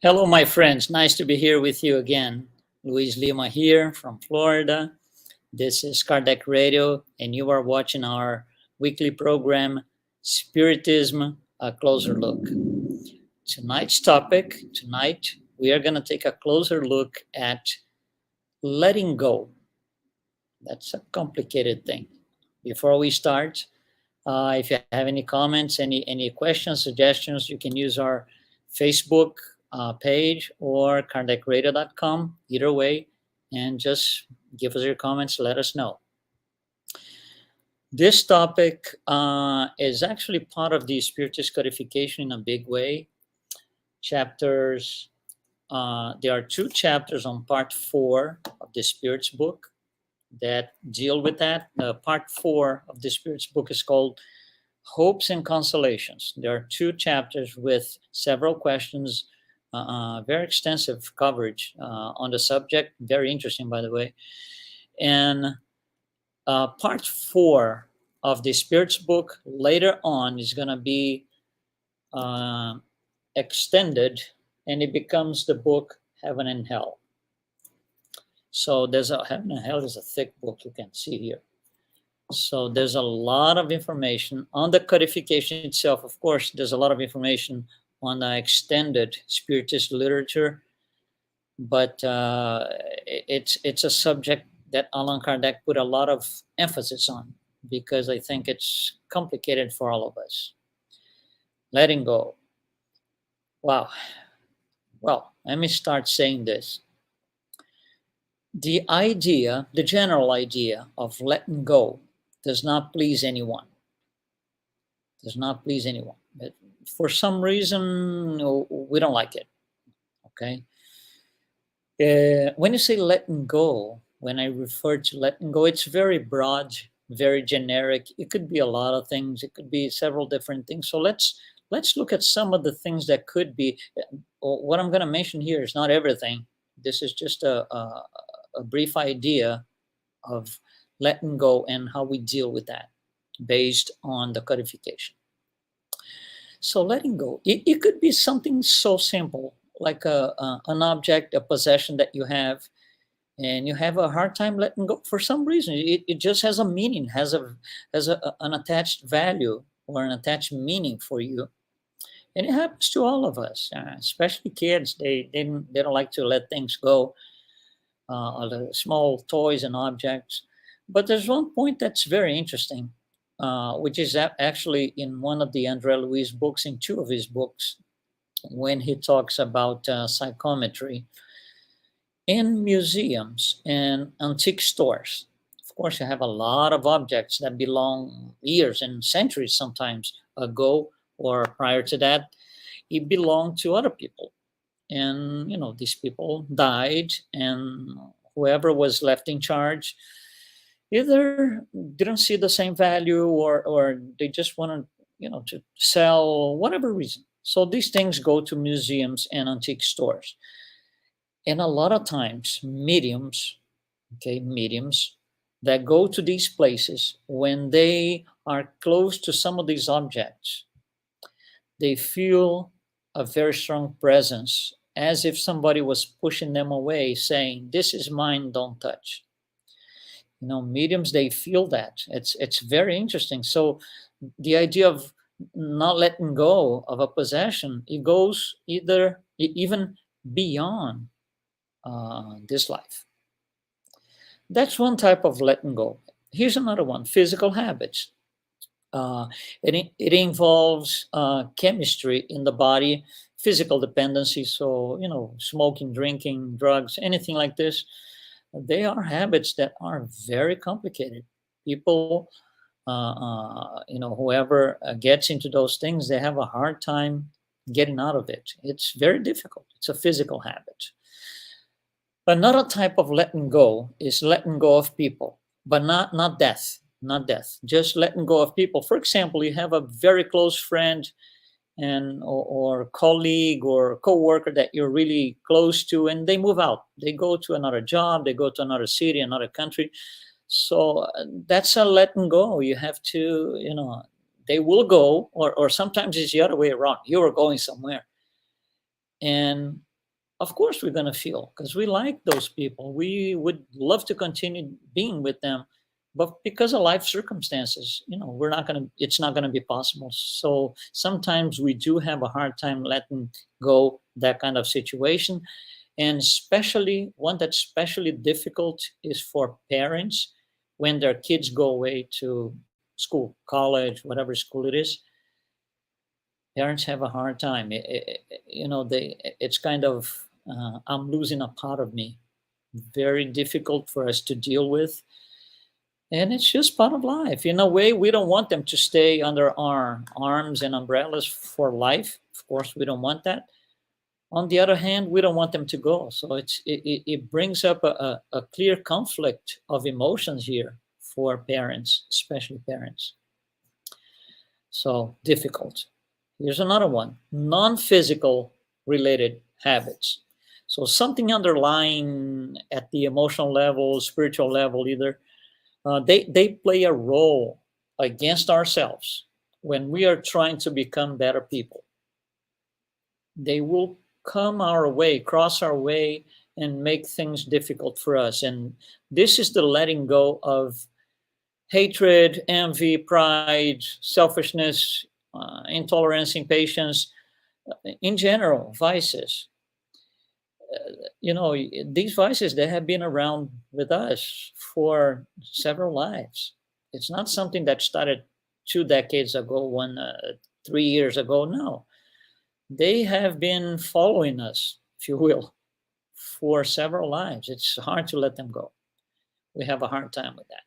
Hello, my friends. Nice to be here with you again. Luiz Lima here from Florida. This is Kardec Radio, and you are watching our weekly program, Spiritism, a closer look. Tonight's topic, tonight, we are going to take a closer look at letting go. That's a complicated thing. Before we start, if you have any comments, any questions, suggestions, you can use our Facebook page or kardecradio.com, either way, and just give us your comments, let us know. This topic is actually part of the Spiritist codification in a big way. Chapters, there are two chapters on part 4 of the Spirits book that deal with that. Part 4 of the Spirits book is called Hopes and Consolations. There are two chapters with several questions, very extensive coverage on the subject, very interesting, by the way. And part 4 of the Spirits book later on is going to be extended, and it becomes the book Heaven and Hell. So there's a Heaven and Hell is a thick book, you can see here. So there's a lot of information on the codification itself. Of course, there's a lot of information on the extended Spiritist literature, but it's a subject that Allan Kardec put a lot of emphasis on because I think it's complicated for all of us. Letting go. Wow. Well, let me start saying this. The idea, the general idea of letting go does not please anyone. Does not please anyone. But for some reason, we don't like it. Okay. When you say letting go, when I refer to letting go, it's very broad, very generic. It could be a lot of things. It could be several different things. So let's look at some of the things that could be. What I'm going to mention here is not everything. This is just a brief idea of letting go and how we deal with that based on the codification. So letting go, it could be something so simple like an object, a possession that you have, and you have a hard time letting go for some reason. It just has a meaning, has an attached value or an attached meaning for you. And it happens to all of us, especially kids. They don't like to let things go, the small toys and objects. But there's one point that's very interesting, which is actually in one of the André Luiz books, in two of his books, when he talks about psychometry in museums and antique stores. Of course, you have a lot of objects that belong years and centuries sometimes ago or prior to that. It belonged to other people. And, these people died, and whoever was left in charge either didn't see the same value or they just wanted, to sell, whatever reason. So these things go to museums and antique stores. And a lot of times, mediums that go to these places, when they are close to some of these objects, they feel a very strong presence, as if somebody was pushing them away, saying, "This is mine, don't touch." Mediums, they feel that. It's very interesting. So the idea of not letting go of a possession, it goes even beyond this life. That's one type of letting go. Here's another one: physical habits. It involves chemistry in the body, physical dependency. So, smoking, drinking, drugs, anything like this. They are habits that are very complicated. People, whoever gets into those things, they have a hard time getting out of it. It's very difficult. It's a physical habit. Another type of letting go is letting go of people, but not death. Not death, just letting go of people. For example, you have a very close friend or colleague or co-worker that you're really close to, and they move out. They go to another job, they go to another city, another country. So that's a letting go. You have to, they will go, or sometimes it's the other way around. You are going somewhere. And Of course we're going to feel, because we like those people. We would love to continue being with them, but because of life circumstances, we're not going to it's not going to be possible. So sometimes we do have a hard time letting go that kind of situation. And especially one that's especially difficult is for parents when their kids go away to school, college, whatever school it is. Parents have a hard time. It's kind of, I'm losing a part of me. Very difficult for us to deal with. And it's just part of life. In a way, we don't want them to stay under our arms and umbrellas for life. Of course, we don't want that. On the other hand, we don't want them to go. So it brings up a clear conflict of emotions here for parents, especially parents. So difficult. Here's another one: non-physical related habits. So something underlying at the emotional level, spiritual level, either they play a role against ourselves when we are trying to become better people. They will come our way, cross our way, and make things difficult for us. And this is the letting go of hatred, envy, pride, selfishness, intolerance, impatience, in general, vices. These vices, they have been around with us for several lives. It's not something that started 2 decades ago, 3 years ago. No, they have been following us, if you will, for several lives. It's hard to let them go. We have a hard time with that.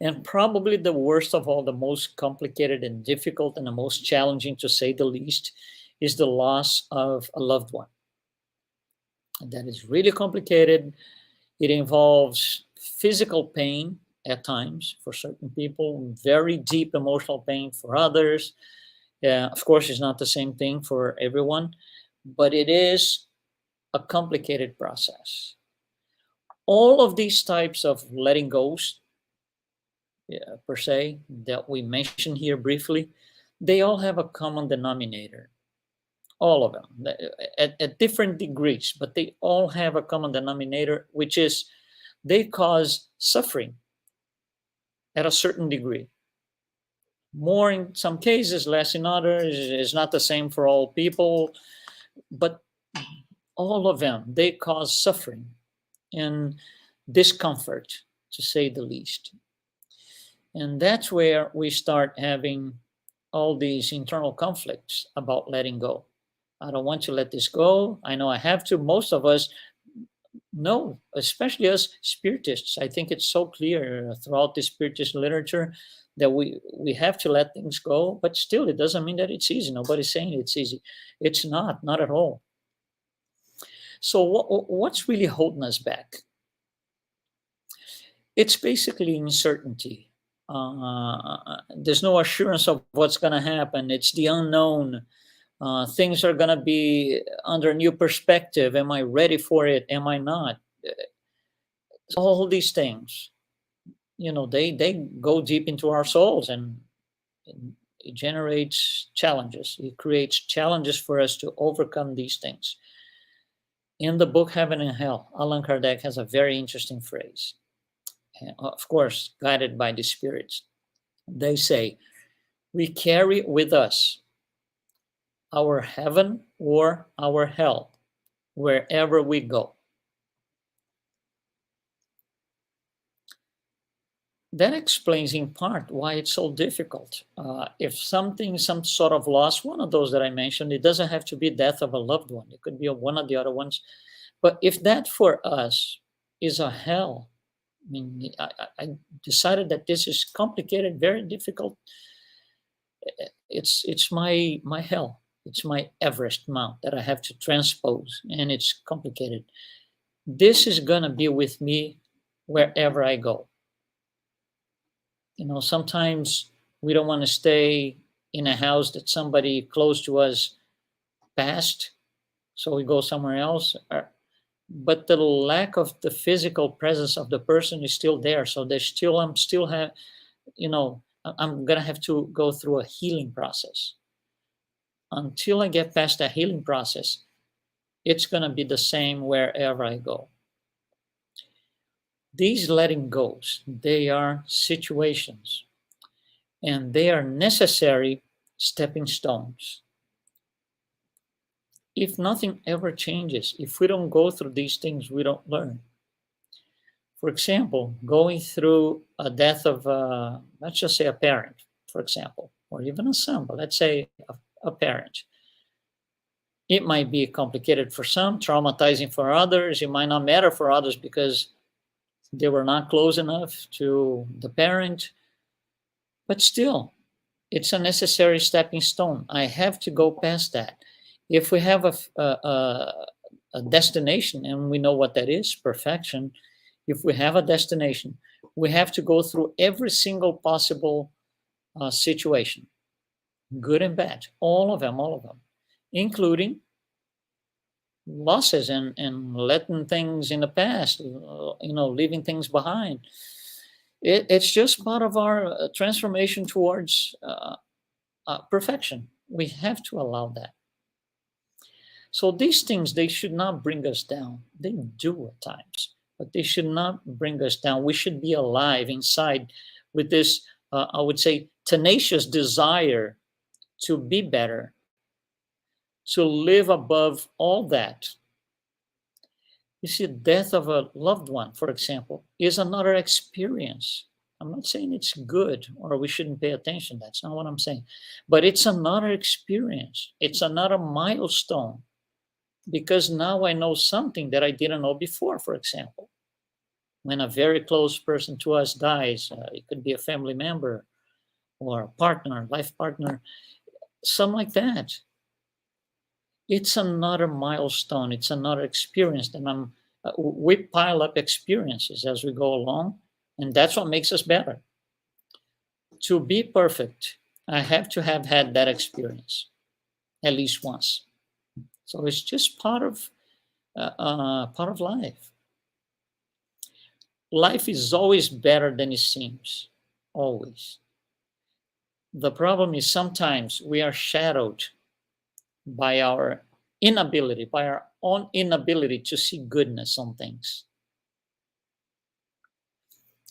And probably the worst of all, the most complicated and difficult and the most challenging, to say the least, is the loss of a loved one. That is really complicated. It involves physical pain at times for certain people, very deep emotional pain for others. Of course, it's not the same thing for everyone, but it is a complicated process. All of these types of letting goes, per se, that we mentioned here briefly, they all have a common denominator. All of them, at different degrees, but they all have a common denominator, which is they cause suffering at a certain degree. More in some cases, less in others. It's not the same for all people, but all of them, they cause suffering and discomfort, to say the least. And that's where we start having all these internal conflicts about letting go. I don't want to let this go. I know I have to. Most of us know, especially us spiritists. I think it's so clear throughout the spiritist literature that we have to let things go, but still it doesn't mean that it's easy. Nobody's saying it's easy. It's not at all. So what's really holding us back? It's basically uncertainty. There's no assurance of what's going to happen. It's the unknown. Things are going to be under a new perspective. Am I ready for it? Am I not? All these things, they go deep into our souls, and it generates challenges. It creates challenges for us to overcome these things. In the book Heaven and Hell, Allan Kardec has a very interesting phrase. Of course, guided by the spirits. They say, we carry with us our heaven or our hell wherever we go. That explains in part why it's so difficult. If some sort of loss, one of those that I mentioned, it doesn't have to be death of a loved one. It could be one of the other ones. But if that for us is a hell, I mean, I decided that this is complicated, very difficult. It's my hell. It's my Everest mount that I have to transpose, and it's complicated. This is gonna be with me wherever I go. Sometimes we don't want to stay in a house that somebody close to us passed, so we go somewhere else. But the lack of the physical presence of the person is still there. So I'm gonna have to go through a healing process. Until I get past that healing process, It's going to be the same wherever I go. These letting goes, they are situations, and they are necessary stepping stones. If nothing ever changes, if we don't go through these things, we don't learn. For example, going through a death of, let's just say, a parent, for example, or even a son, but let's say a parent. It might be complicated for some, traumatizing for others. It might not matter for others because they were not close enough to the parent. But still, it's a necessary stepping stone. I have to go past that. If we have a destination and we know what that is, perfection, if we have a destination, we have to go through every single possible situation, good and bad, all of them, including losses and letting things in the past, leaving things behind. It's just part of our transformation towards perfection. We have to allow that. So these things, they should not bring us down. They do at times, but they should not bring us down. We should be alive inside with this, I would say, tenacious desire to be better, to live above all that. You see, death of a loved one, for example, is another experience. I'm not saying it's good or we shouldn't pay attention. That's not what I'm saying. But it's another experience. It's another milestone because now I know something that I didn't know before, for example. When a very close person to us dies, it could be a family member or a partner, life partner, something like that. It's another milestone. It's another experience that we pile up experiences as we go along, and that's what makes us better. To be perfect, I have to have had that experience at least once. So it's just part of life. Life is always better than it seems, always. The problem is sometimes we are shadowed by our inability, by our own inability to see goodness on things.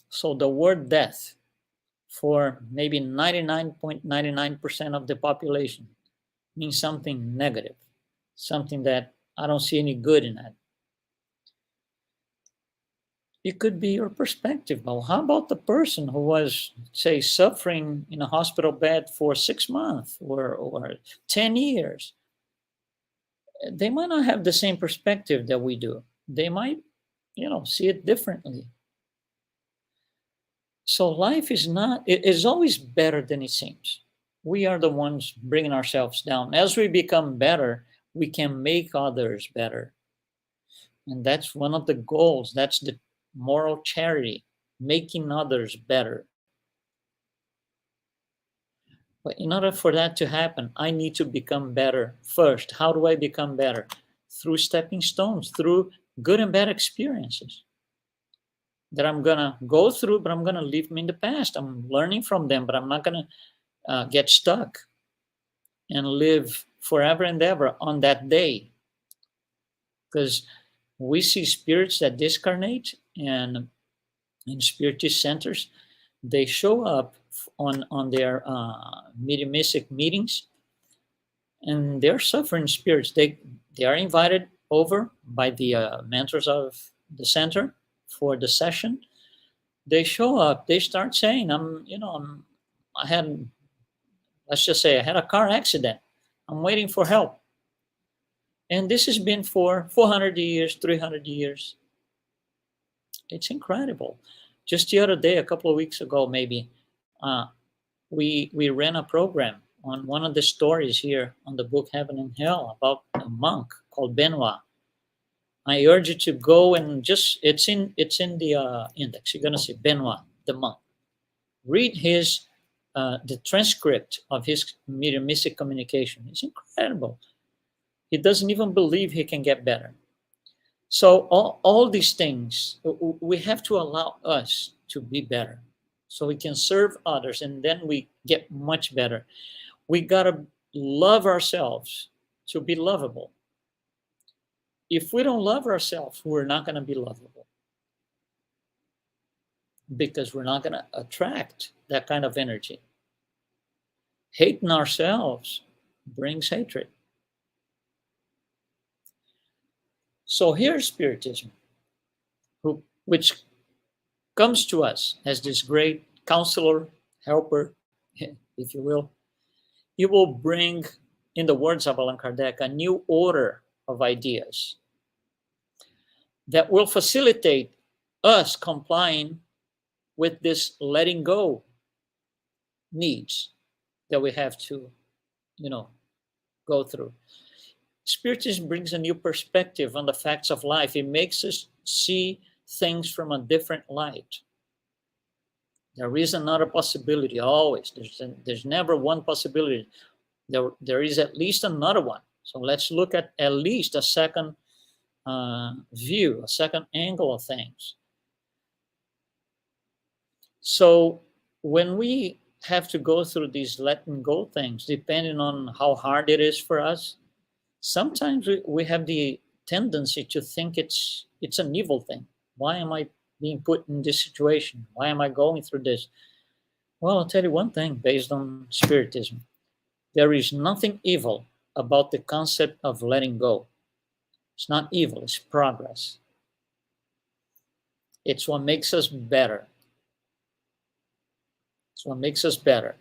So the word death for maybe 99.99% of the population means something negative, something that I don't see any good in that. It could be your perspective. Well, how about the person who was, say, suffering in a hospital bed for 6 months or 10 years? They might not have the same perspective that we do. They might, see it differently. So life it is always better than it seems. We are the ones bringing ourselves down. As we become better, we can make others better. And that's one of the goals. That's the moral charity, making others better. But in order for that to happen, I need to become better first. How do I become better? Through stepping stones, through good and bad experiences that I'm going to go through, but I'm going to leave them in the past. I'm learning from them, but I'm not going to get stuck and live forever and ever on that day. Because we see spirits that discarnate, and in spiritist centers, they show up on their mediumistic meetings, and they're suffering spirits. They are invited over by the mentors of the center for the session. They show up. They start saying, let's just say I had a car accident. I'm waiting for help. And this has been for 400 years, 300 years. It's incredible. Just the other day, a couple of weeks ago, maybe, we ran a program on one of the stories here on the book Heaven and Hell about a monk called Benoit. I urge you to go and it's in the index. You're gonna see Benoit, the monk. Read the transcript of his mediumistic communication. It's incredible. He doesn't even believe he can get better. So all these things, we have to allow us to be better so we can serve others, and then we get much better. We got to love ourselves to be lovable. If we don't love ourselves, we're not going to be lovable, because we're not going to attract that kind of energy. Hating ourselves brings hatred. So here's Spiritism, which comes to us as this great counselor, helper, if you will. It will bring, in the words of Allan Kardec, a new order of ideas that will facilitate us complying with this letting go needs that we have to, go through. Spiritism brings a new perspective on the facts of life. It makes us see things from a different light. There is another possibility always. There's never one possibility. There is at least another one. So let's look at least a second view, a second angle of things. So when we have to go through these letting go things, depending on how hard it is for us, sometimes we have the tendency to think it's an evil thing. Why am I being put in this situation? Why am I going through this? Well, I'll tell you one thing based on Spiritism. There is nothing evil about the concept of letting go. It's not evil, it's progress. It's what makes us better. It's what makes us better.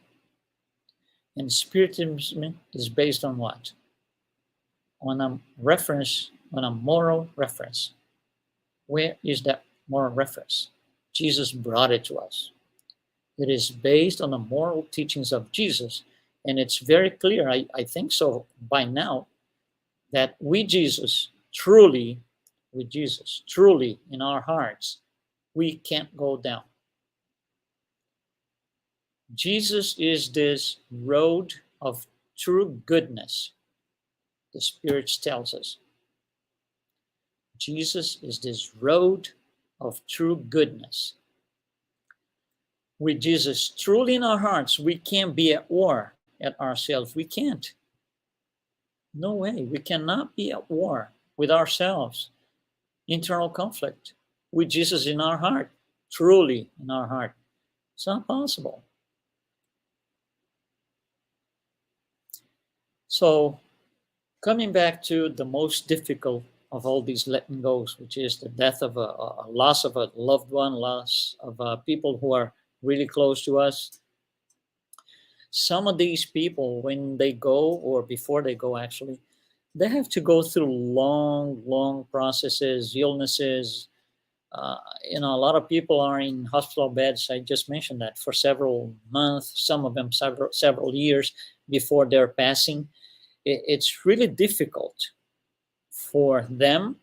And Spiritism is based on what? On a reference, on a moral reference. Where is that moral reference? Jesus brought it to us. It is based on the moral teachings of Jesus. And it's very clear, I think so by now, that Jesus, truly in our hearts, we can't go down. Jesus is this road of true goodness, the Spirit tells us. Jesus is this road of true goodness. With Jesus truly in our hearts, we can't be at war at ourselves. We can't. No way. We cannot be at war with ourselves. Internal conflict. With Jesus in our heart, truly in our heart. It's not possible. So, coming back to the most difficult of all these letting goes, which is the death of a loss of a loved one, loss of people who are really close to us. Some of these people, when they go, or before they go actually, they have to go through long processes, illnesses. A lot of people are in hospital beds. I just mentioned that for several months, some of them several years before they're passing. It's really difficult for them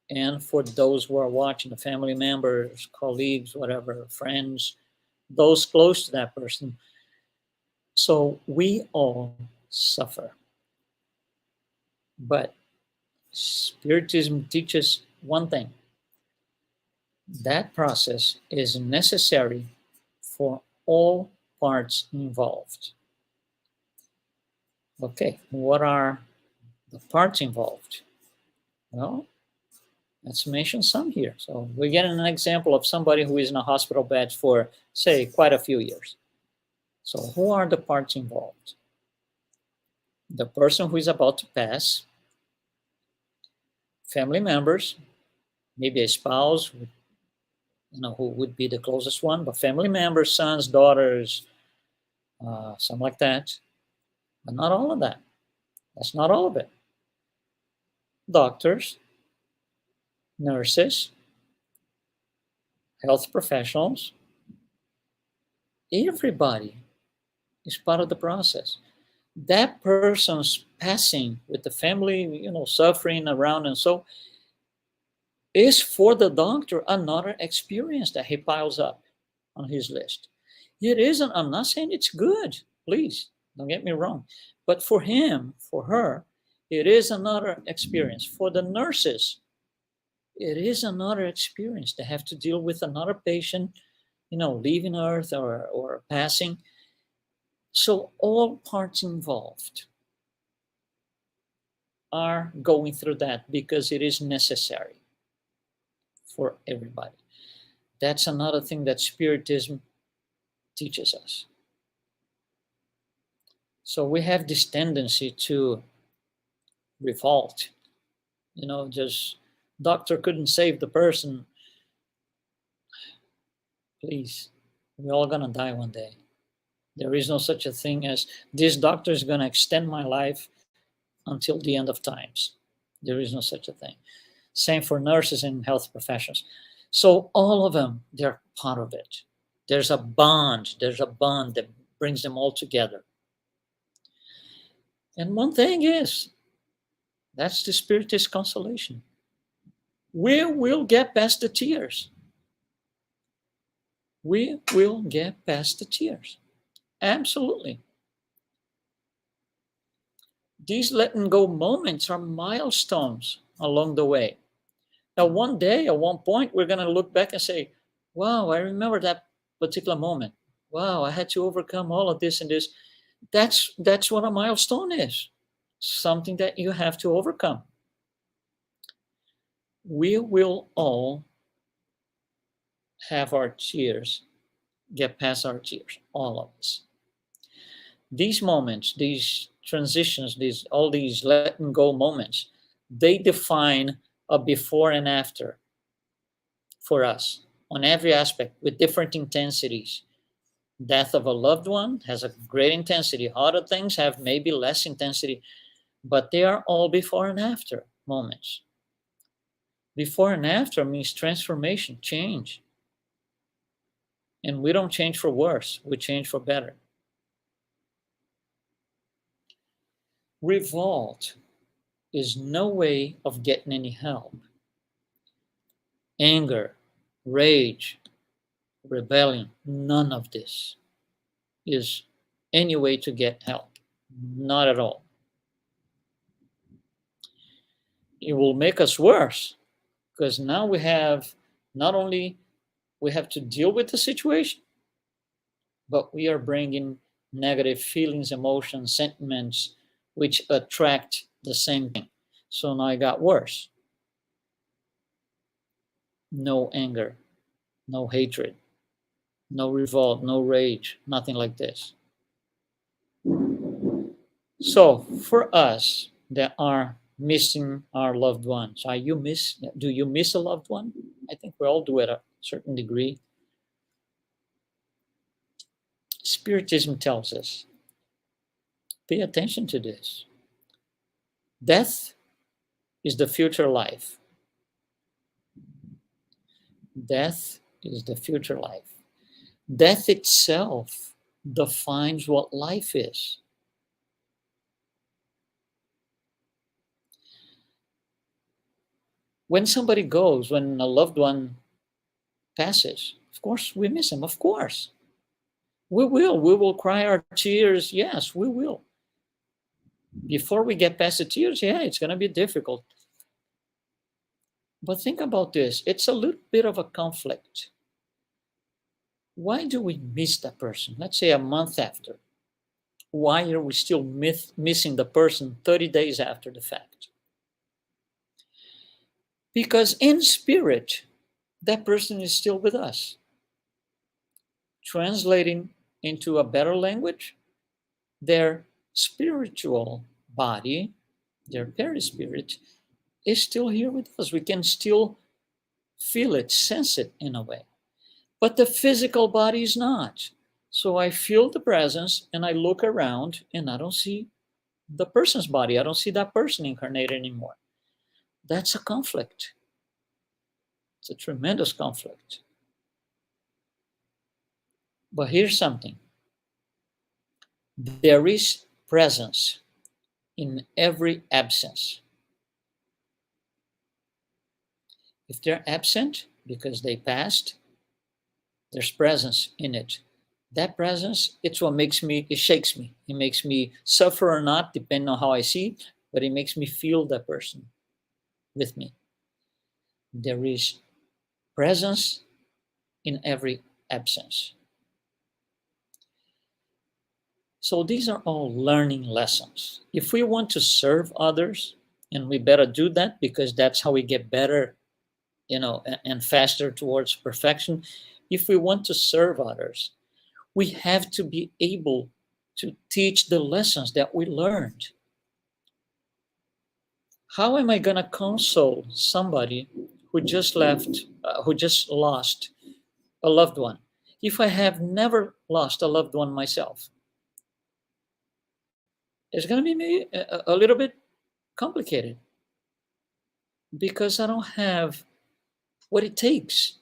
and for those who are watching, the family members, colleagues, whatever, friends, those close to that person. So we all suffer. But Spiritism teaches one thing. That process is necessary for all parts involved. Okay, what are the parts involved? Well, let's mention some here. So we're getting an example of somebody who is in a hospital bed for, say, quite a few years. So who are the parts involved? The person who is about to pass, family members, maybe a spouse, who would be the closest one, but family members, sons, daughters, something like that. But not all of that. That's not all of it. Doctors, nurses, health professionals, everybody is part of the process. That person's passing with the family, suffering around and so, is for the doctor another experience that he piles up on his list. It isn't, I'm not saying it's good, please, don't get me wrong. But for him, for her, it is another experience. For the nurses, it is another experience to have to deal with another patient, leaving Earth or passing. So all parts involved. are going through that because it is necessary for everybody. That's another thing that Spiritism teaches us. So we have this tendency to revolt. Just doctor couldn't save the person. Please, we're all gonna die one day. There is no such a thing as this doctor is gonna extend my life until the end of times. There is no such a thing. Same for nurses and health professionals. So all of them, they're part of it. There's a bond. There's a bond that brings them all together. And one thing is, that's the Spiritist consolation. We will get past the tears. We will get past the tears. Absolutely. These letting go moments are milestones along the way. Now, one day, at one point, we're going to look back and say, wow, I remember that particular moment. Wow, I had to overcome all of this and this. That's what a milestone is. Something that you have to overcome. We will all have our tears, get past our tears, all of us. These moments, these transitions, all these letting go moments, they define a before and after for us on every aspect with different intensities. Death of a loved one has a great intensity. Other things have maybe less intensity, but they are all before and after moments. Before and after means transformation, change. And we don't change for worse, we change for better. Revolt is no way of getting any help. Anger, rage, rebellion, none of this is any way to get help. Not at all. It will make us worse because now we have not only we have to deal with the situation, but we are bringing negative feelings, emotions, sentiments, which attract the same thing. So now it got worse. No anger, no hatred, no revolt, no rage, nothing like this. So for us that are missing our loved ones, do you miss a loved one? I think we all do at a certain degree. Spiritism tells us, pay attention to this. Death is the future life. Death is the future life. Death itself defines what life is. When somebody goes, when a loved one passes, of course we miss him, of course. We will cry our tears, yes, we will. Before we get past the tears, yeah, it's going to be difficult. But think about this, it's a little bit of a conflict. Why do we miss that person? Let's say a month after. Why are we still missing the person 30 days after the fact? Because in spirit, that person is still with us. Translating into a better language, their spiritual body, their perispirit, is still here with us. We can still feel it, sense it in a way. But the physical body is not. So I feel the presence and I look around and I don't see the person's body. I don't see that person incarnated anymore. That's a conflict. It's a tremendous conflict. But here's something. There is presence in every absence. If they're absent because they passed, there's presence in it. That presence, it shakes me. It makes me suffer or not, depending on how I see, but it makes me feel that person with me. There is presence in every absence. So these are all learning lessons. If we want to serve others, And we better do that because that's how we get better, and faster towards perfection. If we want to serve others, we have to be able to teach the lessons that we learned. How am I going to console somebody who just who just lost a loved one, if I have never lost a loved one myself? It's going to be a little bit complicated because I don't have what it takes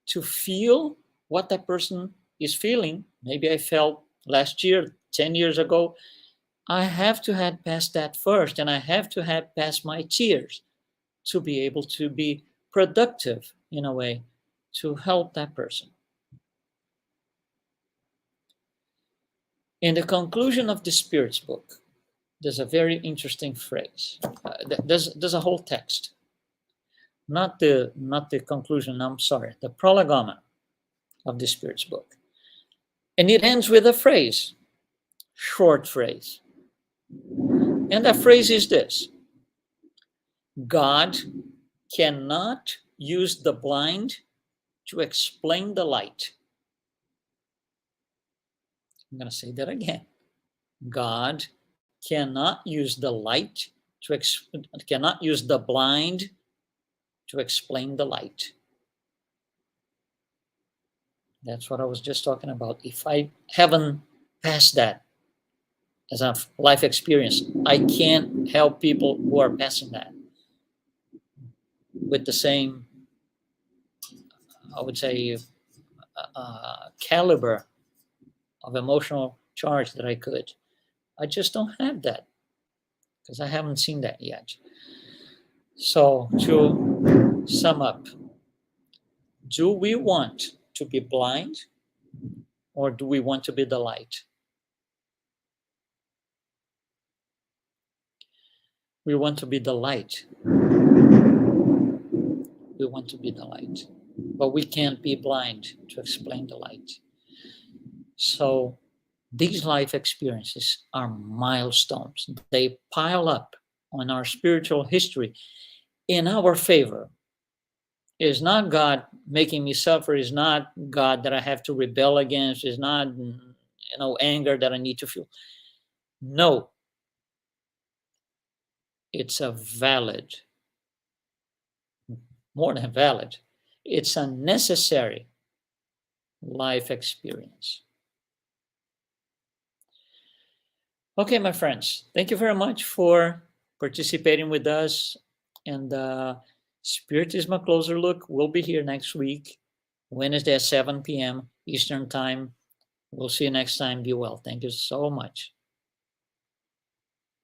to feel what that person is feeling. Maybe I felt last year, 10 years ago. I have to have passed that first, and I have to have passed my tears to be able to be productive in a way to help that person. In the conclusion of the Spirits book, there's a very interesting phrase. There's a whole text, not the conclusion. I'm sorry, the prolegomena of the Spirits book, and it ends with a phrase, short phrase, and that phrase is this: God cannot use the blind to explain the light. I'm going to say that again. God cannot use the light cannot use the blind to explain the light. That's what I was just talking about. If I haven't passed that as a life experience, I can't help people who are passing that with the same, I would say, caliber of emotional charge that I could. I just don't have that because I haven't seen that yet. So to sum up, do we want to be blind or do we want to be the light? We want to be the light. We want to be the light, but we can't be blind to explain the light. So these life experiences are milestones. They pile up on our spiritual history in our favor. It's not God making me suffer. It's not God that I have to rebel against. It's not, anger that I need to feel. No. It's a valid, more than valid, it's a necessary life experience. Okay, my friends, thank you very much for participating with us. And Spiritism A Closer Look will be here next week, Wednesday at 7 p.m. Eastern Time. We'll see you next time. Be well. Thank you so much.